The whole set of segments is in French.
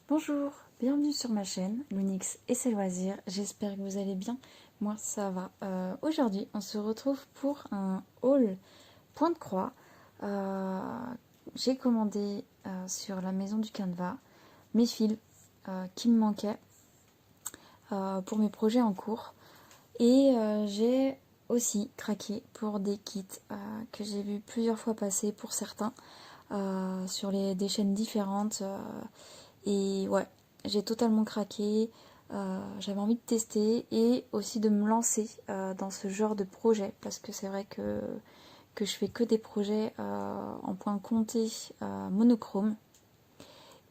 Bonjour, bienvenue sur ma chaîne, Lunix et ses loisirs, j'espère que vous allez bien, moi ça va. Aujourd'hui on se retrouve pour un haul point de croix. Euh, J'ai commandé sur la maison du Canva mes fils qui me manquaient pour mes projets en cours. Et j'ai aussi craqué pour des kits que j'ai vu plusieurs fois passer pour certains sur des chaînes différentes. Et ouais, j'ai totalement craqué. J'avais envie de tester et aussi de me lancer dans ce genre de projet parce que c'est vrai que je fais que des projets en point compté monochrome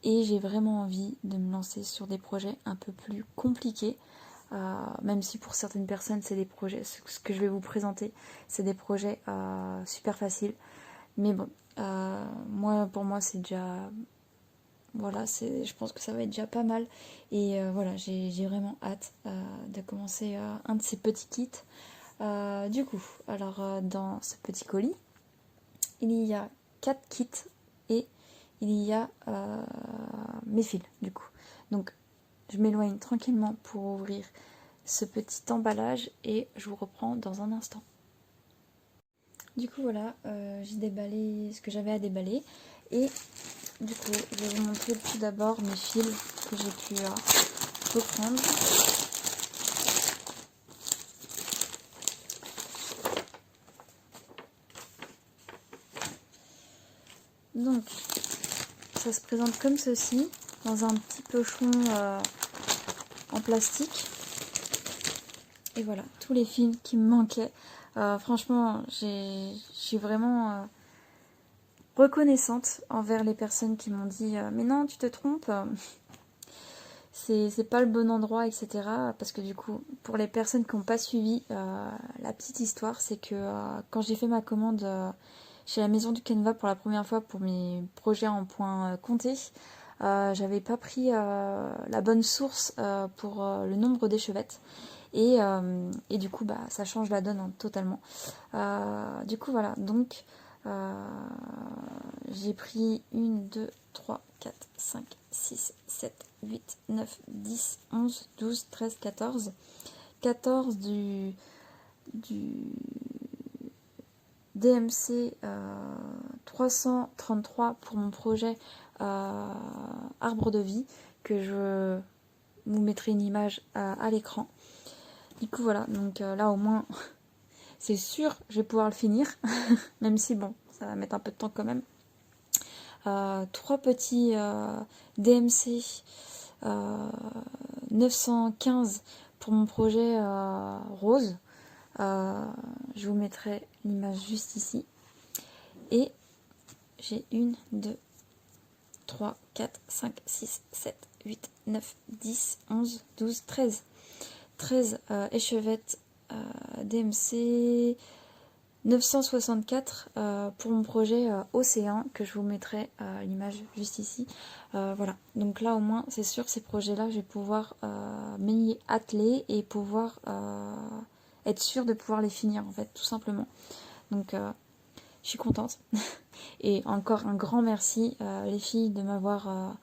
et j'ai vraiment envie de me lancer sur des projets un peu plus compliqués. Même si pour certaines personnes c'est des projets, ce que je vais vous présenter, c'est des projets super faciles. Mais bon, pour moi c'est déjà voilà, je pense que ça va être déjà pas mal. Et voilà, j'ai vraiment hâte de commencer un de ces petits kits. Du coup, alors dans ce petit colis, il y a 4 kits et il y a mes fils du coup. Donc je m'éloigne tranquillement pour ouvrir ce petit emballage et je vous reprends dans un instant. Du coup voilà, j'ai déballé ce que j'avais à déballer et du coup je vais vous montrer tout d'abord mes fils que j'ai pu reprendre. Donc ça se présente comme ceci, dans un petit pochon en plastique. Et voilà, tous les fils qui me manquaient. Franchement, je suis vraiment reconnaissante envers les personnes qui m'ont dit mais non, tu te trompes, c'est pas le bon endroit, etc. Parce que du coup, pour les personnes qui n'ont pas suivi la petite histoire, c'est que quand j'ai fait ma commande chez la maison du Canva pour la première fois pour mes projets en point compté, j'avais pas pris la bonne source pour le nombre d'échevettes. Et du coup, bah, ça change la donne hein, totalement. Du coup, voilà. Donc, j'ai pris 1, 2, 3, 4, 5, 6, 7, 8, 9, 10, 11, 12, 13, 14. 14 du DMC 333 pour mon projet Arbre de vie, que je vous mettrai une image à l'écran. Du coup voilà, donc là au moins c'est sûr je vais pouvoir le finir, même si bon, ça va mettre un peu de temps quand même. 3 petits DMC 915 pour mon projet rose. Je vous mettrai l'image juste ici. Et j'ai 1, 2, 3, 4, 5, 6, 7, 8, 9, 10, 11, 12, 13. 13 échevettes DMC 964 pour mon projet Océan, que je vous mettrai l'image juste ici. Voilà, donc là au moins c'est sûr, ces projets-là, je vais pouvoir m'y atteler et pouvoir être sûre de pouvoir les finir en fait, tout simplement. Donc je suis contente. Et encore un grand merci les filles de m'avoir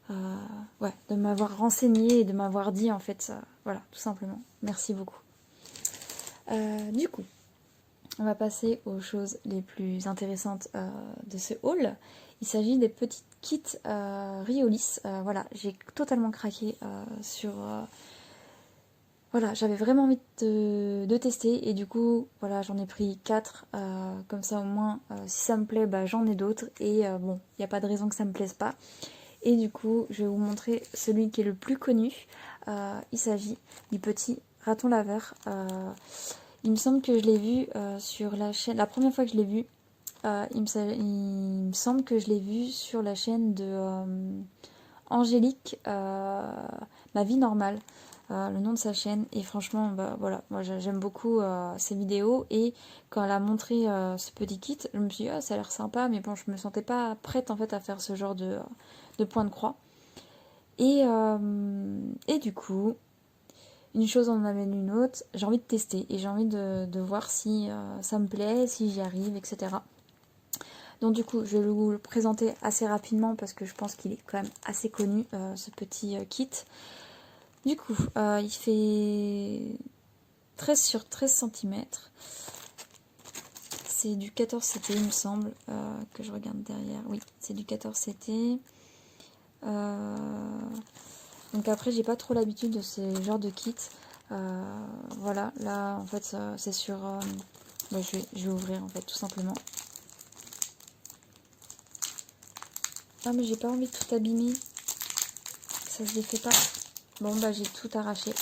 de m'avoir renseigné et de m'avoir dit en fait voilà, tout simplement. Merci beaucoup. Du coup, on va passer aux choses les plus intéressantes de ce haul. Il s'agit des petits kits Riolis. Voilà, j'ai totalement craqué sur... voilà, j'avais vraiment envie de tester et du coup, voilà, j'en ai pris 4. Comme ça au moins, si ça me plaît, bah, j'en ai d'autres. Et bon, il n'y a pas de raison que ça me plaise pas. Et du coup, je vais vous montrer celui qui est le plus connu. Il s'agit du petit raton laveur. Il me semble que je l'ai vu sur la chaîne. La première fois que je l'ai vu, il me semble que je l'ai vu sur la chaîne de Angélique, Ma vie normale, le nom de sa chaîne. Et franchement, bah, voilà, moi j'aime beaucoup ses vidéos. Et quand elle a montré ce petit kit, je me suis dit, ah, ça a l'air sympa, mais bon, je me sentais pas prête en fait à faire ce genre de point de croix. Et du coup, une chose en amène une autre, j'ai envie de tester et j'ai envie de voir si ça me plaît, si j'y arrive, etc. Donc du coup, je vais vous le présenter assez rapidement parce que je pense qu'il est quand même assez connu, ce petit kit. Du coup, il fait 13 sur 13 cm. C'est du 14 CT, il me semble, que je regarde derrière. Oui, c'est du 14 CT. Donc après, j'ai pas trop l'habitude de ces genres de kits. Voilà, là, en fait, c'est sur... bah, je vais ouvrir, en fait, tout simplement. Ah, mais j'ai pas envie de tout abîmer. Ça se défait pas. Bon, bah, j'ai tout arraché.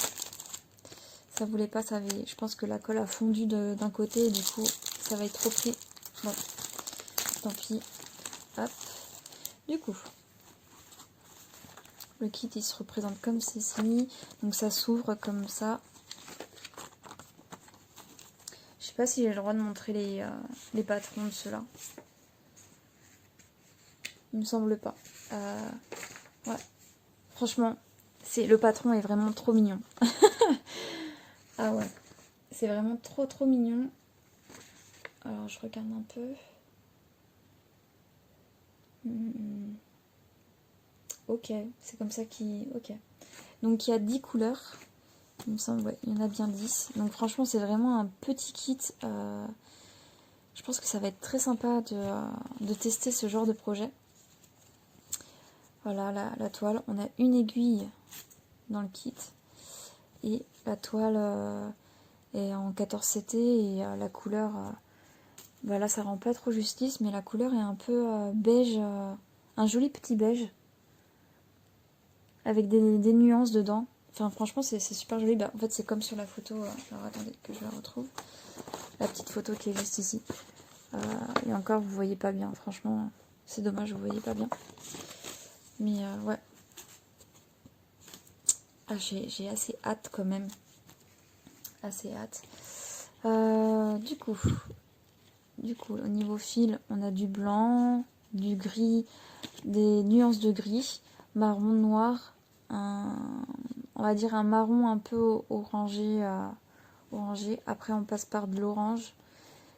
Ça voulait pas, ça avait... Je pense que la colle a fondu d'un côté, et du coup, ça va être trop pris. Bon, tant pis. Hop. Du coup, le kit, il se représente comme ceci. Donc, ça s'ouvre comme ça. Je sais pas si j'ai le droit de montrer les patrons de ceux-là. Il me semble pas. Ouais. Franchement, le patron est vraiment trop mignon. Ah ouais. C'est vraiment trop mignon. Alors, je regarde un peu. Ok, c'est comme ça qu'il... Ok. Donc, il y a 10 couleurs. Il me semble, ouais, il y en a bien 10. Donc, franchement, c'est vraiment un petit kit. Je pense que ça va être très sympa de tester ce genre de projet. Voilà, la toile. On a une aiguille dans le kit. Et la toile est en 14 CT. Et la couleur... bah là, ça rend pas trop justice, mais la couleur est un peu beige. Un joli petit beige. Avec des nuances dedans. Enfin, franchement, c'est super joli. Bah, en fait, c'est comme sur la photo. Alors, attendez que je la retrouve. La petite photo qui est juste ici. Et encore, vous voyez pas bien. Franchement, c'est dommage, vous voyez pas bien. Mais ouais. Ah, j'ai assez hâte quand même. Assez hâte. Du coup, au niveau fil, on a du blanc, du gris, des nuances de gris, marron, noir, on va dire un marron un peu orangé. Après, on passe par de l'orange.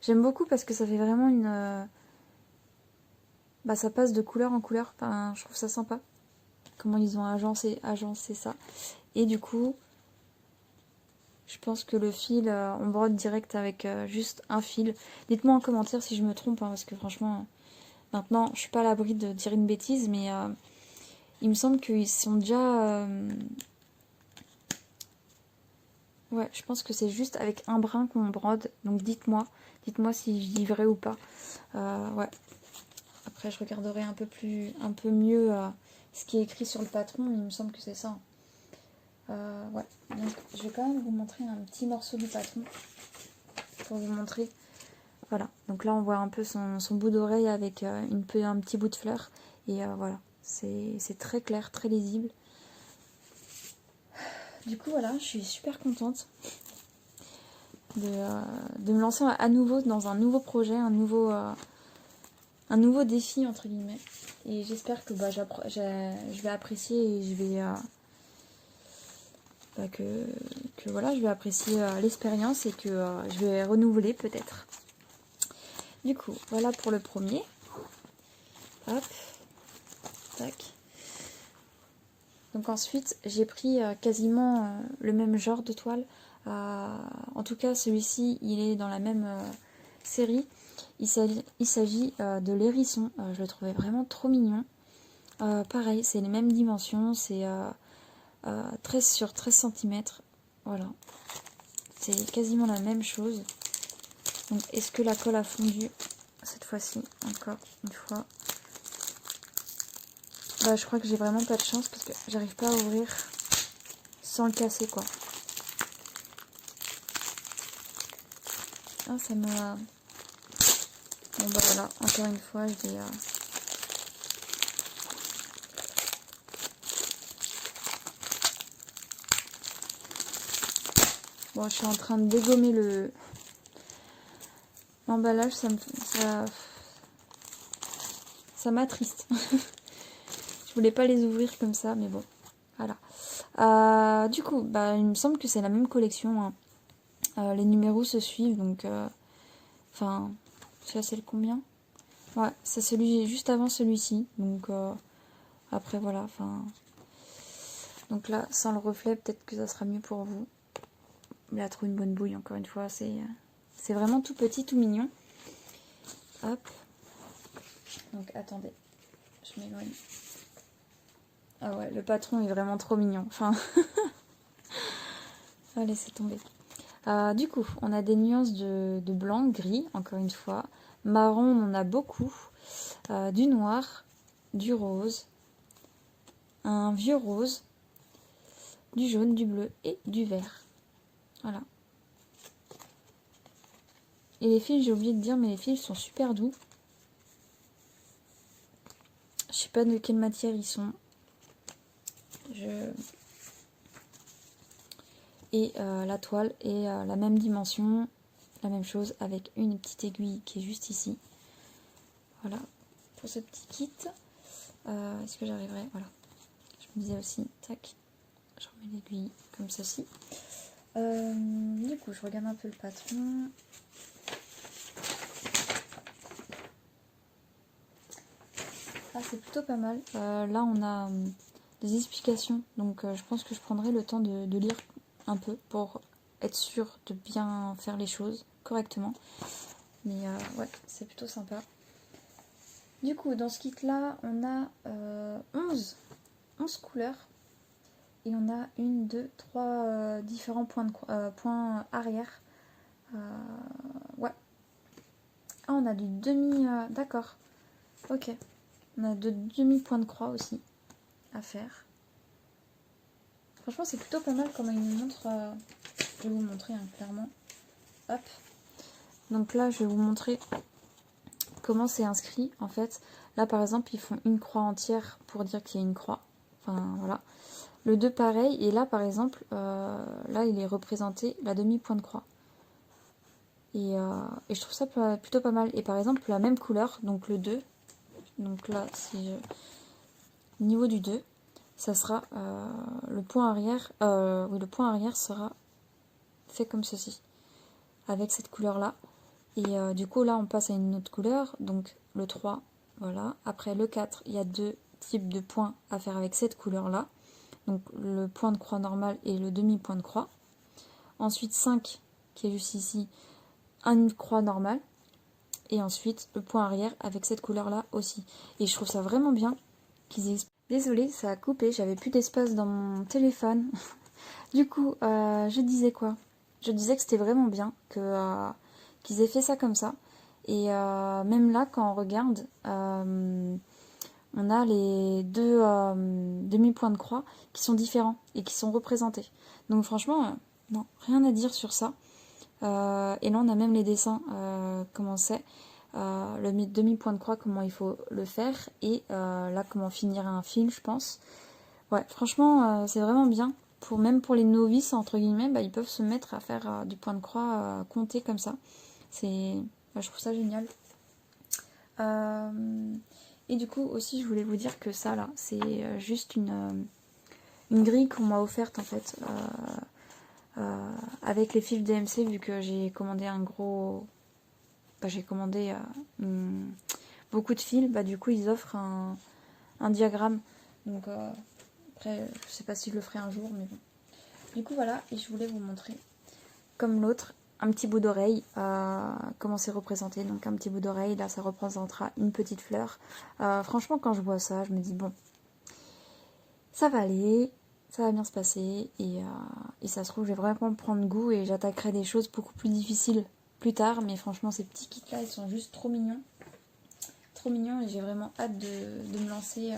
J'aime beaucoup parce que ça fait vraiment une... bah, ça passe de couleur en couleur. Enfin, je trouve ça sympa. Comment ils ont agencé ça. Et du coup, je pense que le fil, on brode direct avec juste un fil. Dites-moi en commentaire si je me trompe, hein, parce que franchement, maintenant, je suis pas à l'abri de dire une bêtise, mais il me semble qu'ils sont déjà... ouais, je pense que c'est juste avec un brin qu'on brode. Donc dites-moi si je dis vrai ou pas. Ouais. Après, je regarderai un peu mieux ce qui est écrit sur le patron. Il me semble que c'est ça. Ouais. Donc, je vais quand même vous montrer un petit morceau du patron pour vous montrer. Voilà. Donc là, on voit un peu son bout d'oreille avec un petit bout de fleur. Et voilà. C'est très clair, très lisible. Du coup, voilà, je suis super contente de me lancer à nouveau dans un nouveau projet, un nouveau défi, entre guillemets. Et j'espère que je vais apprécier et je vais... voilà, je vais apprécier l'expérience et que je vais renouveler peut-être. Du coup, voilà pour le premier. Hop. Tac. Donc ensuite, j'ai pris quasiment le même genre de toile. En tout cas, celui-ci, il est dans la même série. Il s'agit de l'hérisson. Je le trouvais vraiment trop mignon. Pareil, c'est les mêmes dimensions. C'est 13 sur 13 cm. Voilà. C'est quasiment la même chose. Donc, est-ce que la colle a fondu cette fois-ci? Encore une fois. Bah, je crois que j'ai vraiment pas de chance parce que j'arrive pas à ouvrir sans le casser, quoi. Ah, ça me... Bon, bah voilà, encore une fois, je vais... Bon, je suis en train de dégommer l'emballage, ça m'attriste. Je voulais pas les ouvrir comme ça, mais bon, voilà. Du coup, bah, il me semble que c'est la même collection, hein. Les numéros se suivent, donc... Enfin, ça c'est le combien? Ouais, c'est celui juste avant celui-ci. Donc après voilà, enfin. Donc là, sans le reflet, peut-être que ça sera mieux pour vous. Il a trop une bonne bouille, encore une fois. C'est vraiment tout petit, tout mignon. Hop. Donc attendez, je m'éloigne. Ah ouais, le patron est vraiment trop mignon. Enfin, ah, laissez tomber. Du coup, on a des nuances de blanc, gris, encore une fois. Marron, on en a beaucoup. Du noir, du rose, un vieux rose, du jaune, du bleu et du vert. Voilà. Et les fils, j'ai oublié de dire, mais les fils sont super doux. Je sais pas de quelle matière ils sont. Et la toile est la même dimension, la même chose avec une petite aiguille qui est juste ici. Voilà, pour ce petit kit. Est-ce que j'arriverai? Voilà. Je me disais aussi, tac, je remets l'aiguille comme ceci. Du coup, je regarde un peu le patron. Ah, c'est plutôt pas mal. Là, on a des explications, donc je pense que je prendrai le temps de lire un peu pour être sûr de bien faire les choses correctement. Mais ouais, c'est plutôt sympa. Du coup, dans ce kit-là, on a 11 couleurs. Et on a 1, 2, 3 différents points arrière. Ouais. Ah, on a du demi... D'accord. Ok. On a de demi-points de croix aussi à faire. Franchement, c'est plutôt pas mal comment il nous montre... Je vais vous montrer hein, clairement. Hop. Donc là, je vais vous montrer comment c'est inscrit. En fait, là, par exemple, ils font une croix entière pour dire qu'il y a une croix. Enfin, voilà. Le 2, pareil. Et là, par exemple, là, il est représenté la demi-point de croix. Et je trouve ça plutôt pas mal. Et par exemple, la même couleur, donc le 2. Donc là, si je... Au niveau du 2, ça sera le point arrière. Oui, le point arrière sera fait comme ceci. Avec cette couleur-là. Et du coup, là, on passe à une autre couleur. Donc le 3, voilà. Après le 4, il y a 2 types de points à faire avec cette couleur-là. Donc le point de croix normal et le demi-point de croix. Ensuite 5, qui est juste ici, une croix normale. Et ensuite le point arrière avec cette couleur-là aussi. Et je trouve ça vraiment bien qu'ils aient... Désolée, ça a coupé, j'avais plus d'espace dans mon téléphone. Du coup, je disais quoi? Je disais que c'était vraiment bien qu'ils aient fait ça comme ça. Et même là, quand on regarde, on a les deux demi-points de croix qui sont différents et qui sont représentés. Donc franchement, non, rien à dire sur ça. Et là, on a même les dessins, comment c'est, le demi-point de croix, comment il faut le faire, et là, comment finir un fil, je pense. Ouais, franchement, c'est vraiment bien. Même pour les novices, entre guillemets, bah, ils peuvent se mettre à faire du point de croix compté comme ça. Je trouve ça génial. Et du coup, aussi, je voulais vous dire que ça, là, c'est juste une grille qu'on m'a offerte, en fait, avec les fils DMC, vu que j'ai commandé un gros... Bah, j'ai commandé beaucoup de fils, bah, du coup, ils offrent un diagramme. Donc, après, je sais pas si je le ferai un jour, mais bon. Du coup, voilà, et je voulais vous montrer, comme l'autre, un petit bout d'oreille, comment c'est représenté. Donc un petit bout d'oreille, là ça représentera une petite fleur. Franchement, quand je vois ça, je me dis bon, ça va aller, ça va bien se passer, et ça se trouve, je vais vraiment prendre goût et j'attaquerai des choses beaucoup plus difficiles plus tard. Mais franchement, ces petits kits là, ils sont juste trop mignons. Trop mignons, et j'ai vraiment hâte de me lancer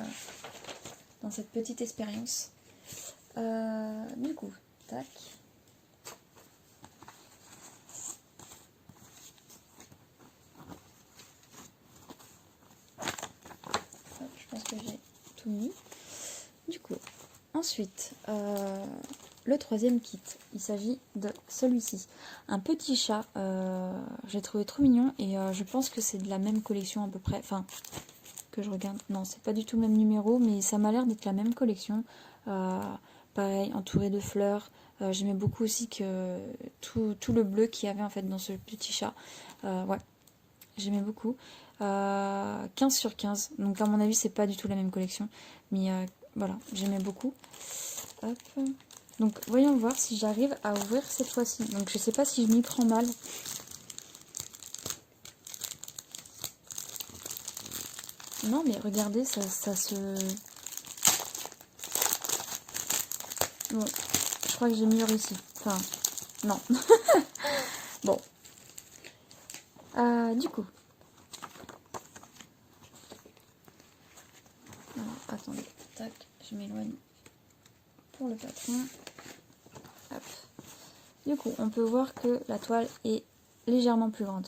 dans cette petite expérience. Du coup, tac. Je pense que j'ai tout mis. Du coup, ensuite, le troisième kit, il s'agit de celui-ci. Un petit chat, j'ai trouvé trop mignon, et je pense que c'est de la même collection à peu près. Enfin, que je regarde. Non, c'est pas du tout le même numéro, mais ça m'a l'air d'être la même collection. Pareil, entouré de fleurs. J'aimais beaucoup aussi que tout le bleu qu'il y avait en fait dans ce petit chat. Ouais, j'aimais beaucoup. 15 sur 15. Donc à mon avis, c'est pas du tout la même collection. Mais voilà, j'aimais beaucoup. Hop. Donc voyons voir si j'arrive à ouvrir cette fois-ci. Donc je sais pas si je m'y prends mal. Non mais regardez, ça se... Bon, je crois que j'ai mieux réussi. Enfin, non. Bon. Du coup. Alors, attendez. Tac, je m'éloigne pour le patron. Hop. Du coup, on peut voir que la toile est légèrement plus grande.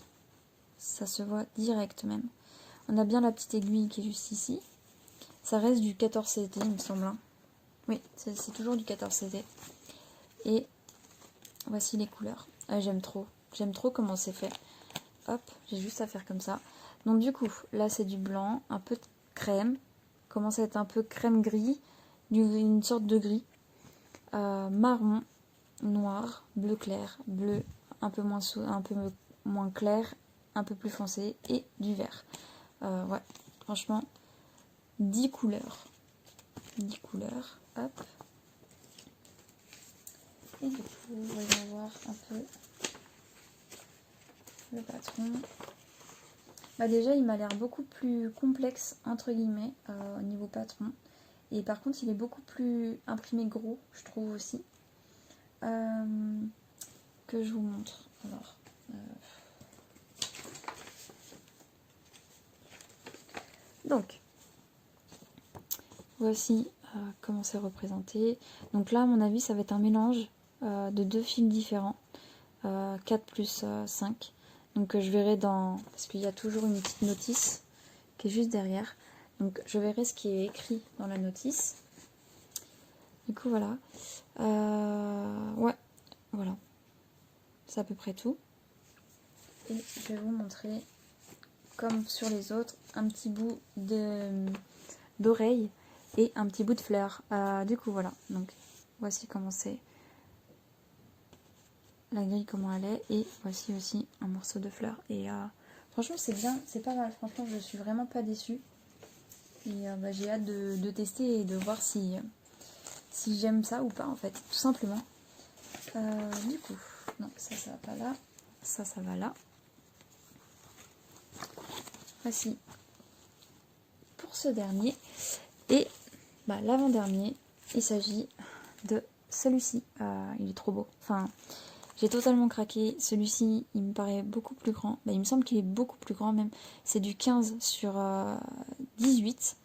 Ça se voit direct même. On a bien la petite aiguille qui est juste ici. Ça reste du 14 CT, il me semble. Oui, c'est toujours du 14 CT. Et voici les couleurs. J'aime trop. J'aime trop comment c'est fait. Hop, j'ai juste à faire comme ça. Donc du coup, là c'est du blanc, un peu de crème. Commence à être un peu crème gris, une sorte de gris. Marron, noir, bleu clair, bleu un peu moins clair, un peu plus foncé et du vert. Ouais, franchement, 10 couleurs. 10 couleurs, hop. Et du coup, voyons voir un peu le patron. Bah déjà, il m'a l'air beaucoup plus complexe, entre guillemets, au niveau patron. Et par contre, il est beaucoup plus imprimé gros, je trouve aussi. Que je vous montre. Alors, donc, voici comment c'est représenté. Donc là, à mon avis, ça va être un mélange de deux fils différents. 4 plus 5. Donc je verrai dans... Parce qu'il y a toujours une petite notice qui est juste derrière. Donc je verrai ce qui est écrit dans la notice. Du coup, voilà. Ouais, voilà. C'est à peu près tout. Et je vais vous montrer, comme sur les autres, un petit bout d'oreille et un petit bout de fleur. Du coup, voilà. Donc, voici comment c'est. La grille, comment elle est. Et voici aussi un morceau de fleur. Et franchement, c'est bien. C'est pas mal. Franchement, je suis vraiment pas déçue. Et bah, j'ai hâte de tester et de voir si j'aime ça ou pas, en fait. Tout simplement. Du coup, non, ça va pas là. Ça va là. Voici pour ce dernier. Et bah, l'avant-dernier, il s'agit de celui-ci. Il est trop beau. Enfin, j'ai totalement craqué. Celui-ci, il me paraît beaucoup plus grand. Bah, il me semble qu'il est beaucoup plus grand même. C'est du 15 sur 18.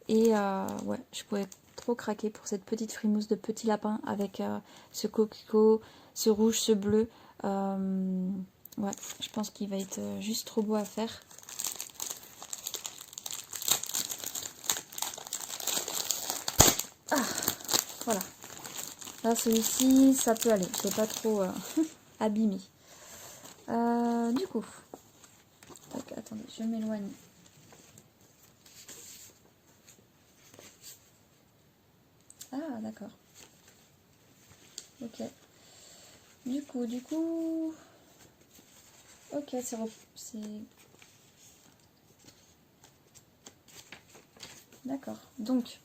Et ouais, je pouvais trop craquer pour cette petite frimousse de petit lapin avec ce coquelicot, ce rouge, ce bleu. Ouais, je pense qu'il va être juste trop beau à faire. Voilà. Là, celui-ci, ça peut aller. Je l'ai pas trop abîmé. Du coup, donc, attendez, je m'éloigne. Ah, d'accord. Ok. Du coup... Ok, c'est... D'accord. Donc,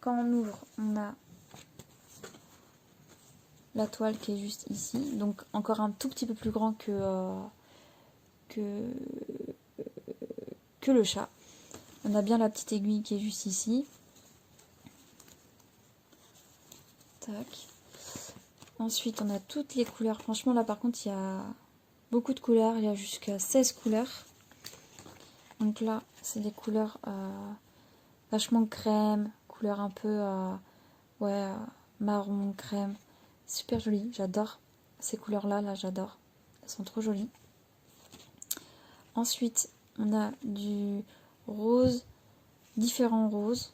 quand on ouvre, on a la toile qui est juste ici. Donc, encore un tout petit peu plus grand que le chat. On a bien la petite aiguille qui est juste ici. Tac. Ensuite, on a toutes les couleurs. Franchement, là, par contre, il y a beaucoup de couleurs. Il y a jusqu'à 16 couleurs. Donc là, c'est des couleurs vachement crème. Couleur un peu ouais, marron, crème. Super joli. J'adore ces couleurs-là. Là, j'adore. Elles sont trop jolies. Ensuite, on a du rose. Différents roses.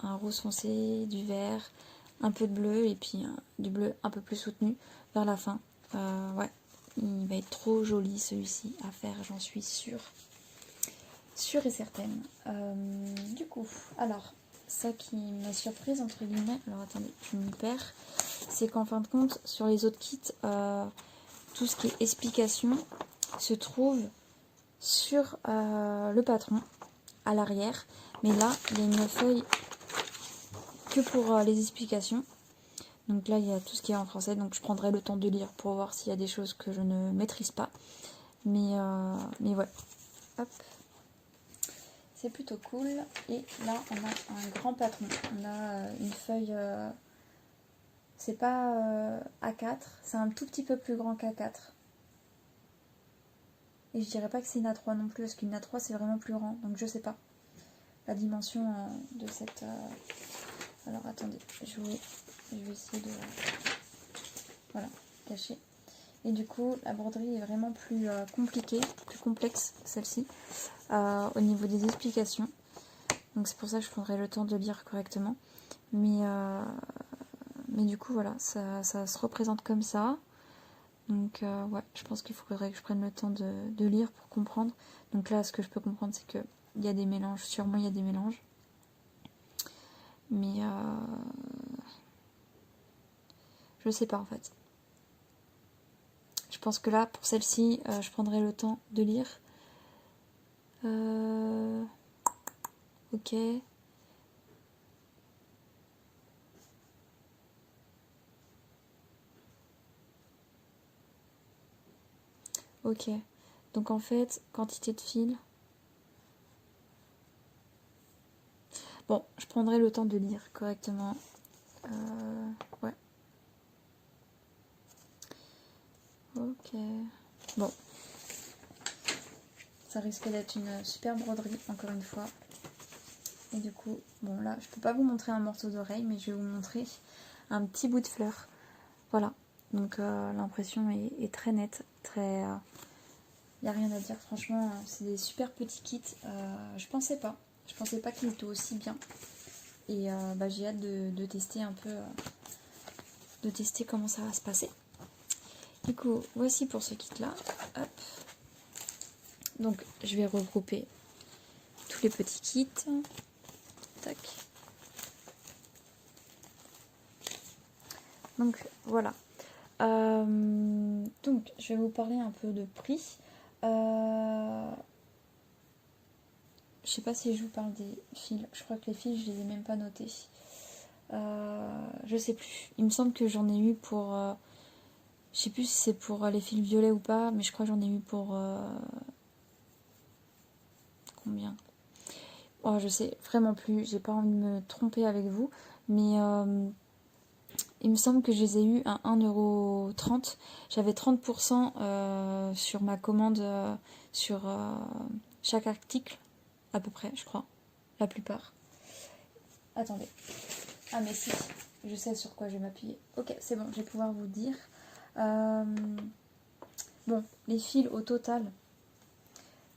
Un rose foncé, du vert, un peu de bleu et puis du bleu un peu plus soutenu vers la fin. Ouais, il va être trop joli celui-ci à faire, j'en suis sûre. Sûre et certaine. Du coup, alors, ça qui m'a surprise entre guillemets, alors attendez, je m'y perds, c'est qu'en fin de compte, sur les autres kits, tout ce qui est explication se trouve sur le patron à l'arrière. Mais là, il y a une feuille que pour les explications. Donc là, il y a tout ce qui est en français. Donc je prendrai le temps de lire pour voir s'il y a des choses que je ne maîtrise pas. Mais ouais. Hop. C'est plutôt cool. Et là, on a un grand patron. On a une feuille... c'est pas A4. C'est un tout petit peu plus grand qu'A4. Et je dirais pas que c'est une A3 non plus. Parce qu'une A3, c'est vraiment plus grand. Donc je sais pas. La dimension de cette... Alors attendez. Je vais essayer de... Voilà. Cacher. Et du coup, la broderie est vraiment plus compliquée, plus complexe, celle-ci, au niveau des explications. Donc c'est pour ça que je prendrai le temps de lire correctement. Mais du coup, voilà, ça se représente comme ça. Donc ouais, je pense qu'il faudrait que je prenne le temps de lire pour comprendre. Donc là, ce que je peux comprendre, c'est qu'il y a des mélanges. Sûrement, il y a des mélanges. Mais je sais pas, en fait. Je pense que là, pour celle-ci, je prendrai le temps de lire. Ok. Ok. Donc en fait, quantité de fil. Bon, je prendrai le temps de lire correctement. Ouais. Ok. Bon. Ça risque d'être une super broderie, encore une fois. Et du coup, bon là, je peux pas vous montrer un morceau d'oreille, mais je vais vous montrer un petit bout de fleur. Voilà. Donc l'impression est très nette, très... y a rien à dire, franchement, c'est des super petits kits. Je pensais pas qu'ils étaient aussi bien. Et j'ai hâte de tester un peu, de tester comment ça va se passer. Du coup, voici pour ce kit-là. Hop. Donc, je vais regrouper tous les petits kits. Tac. Donc, voilà. Donc, je vais vous parler un peu de prix. Je sais pas si je vous parle des fils. Je crois que les fils, je les ai même pas notés. Je sais plus. Il me semble que j'en ai eu pour... je sais plus si c'est pour les fils violets ou pas, mais je crois que j'en ai eu pour... combien? Oh, je sais vraiment plus. J'ai pas envie de me tromper avec vous. Mais il me semble que je les ai eu à 1,30 €. J'avais 30% sur ma commande sur chaque article. À peu près, je crois. La plupart. Attendez. Ah mais si, je sais sur quoi je vais m'appuyer. Ok, c'est bon, je vais pouvoir vous dire. Bon, les fils au total,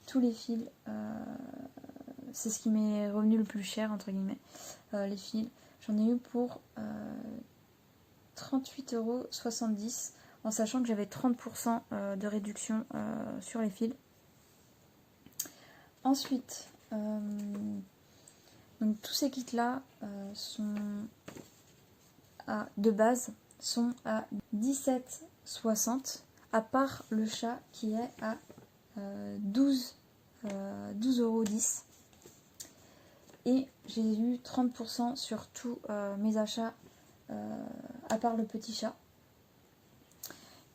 tous les fils, c'est ce qui m'est revenu le plus cher, entre guillemets. Les fils, j'en ai eu pour 38,70 €, en sachant que j'avais 30% de réduction sur les fils. Ensuite, donc tous ces kits-là sont de base sont à 17,60 €, à part le chat qui est à 12,10 €. Et j'ai eu 30% sur tous mes achats, à part le petit chat.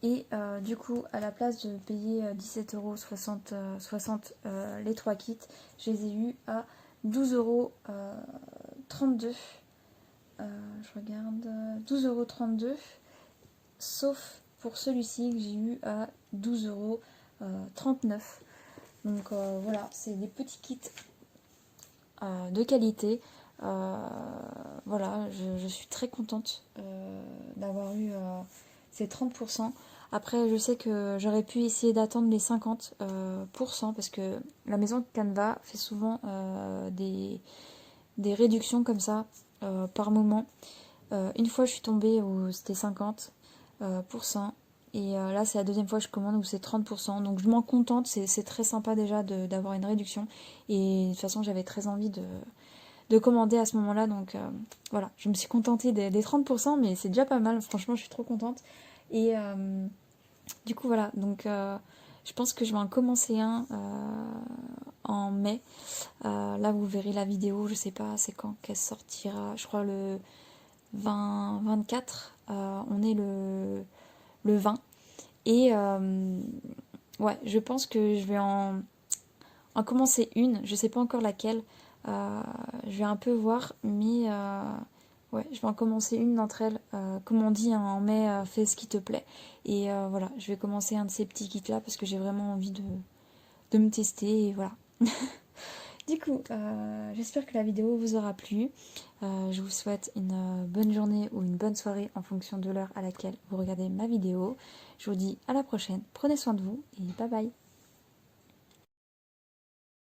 Et du coup, à la place de payer 17,60 € les 3 kits, je les ai eus à 12,32 €. Je regarde, 12,32 €, sauf pour celui-ci que j'ai eu à 12,39 €. Donc voilà, c'est des petits kits de qualité. Voilà, je suis très contente d'avoir eu ces 30%. Après, je sais que j'aurais pu essayer d'attendre les 50%, parce que la maison Canva fait souvent des réductions comme ça par moment. Une fois, je suis tombée où c'était 50%. Et là, c'est la deuxième fois que je commande où c'est 30%. Donc, je m'en contente. C'est très sympa déjà d'avoir une réduction. Et de toute façon, j'avais très envie de commander à ce moment-là. Donc, voilà. Je me suis contentée des 30%, mais c'est déjà pas mal. Franchement, je suis trop contente. Et du coup, voilà. Donc, je Je pense que je vais en commencer un en mai. Là, vous verrez la vidéo, je sais pas c'est quand qu'elle sortira. Je crois le 24. On est le 20. Et ouais, je pense que je vais en commencer une. Je sais pas encore laquelle. Je vais un peu voir, mais ouais, je vais en commencer une d'entre elles. Comme on dit hein, en mai, fais ce qui te plaît. Et voilà, je vais commencer un de ces petits kits là parce que j'ai vraiment envie de me tester. Et voilà. Du coup, j'espère que la vidéo vous aura plu. Je vous souhaite une bonne journée ou une bonne soirée en fonction de l'heure à laquelle vous regardez ma vidéo. Je vous dis à la prochaine. Prenez soin de vous et bye bye.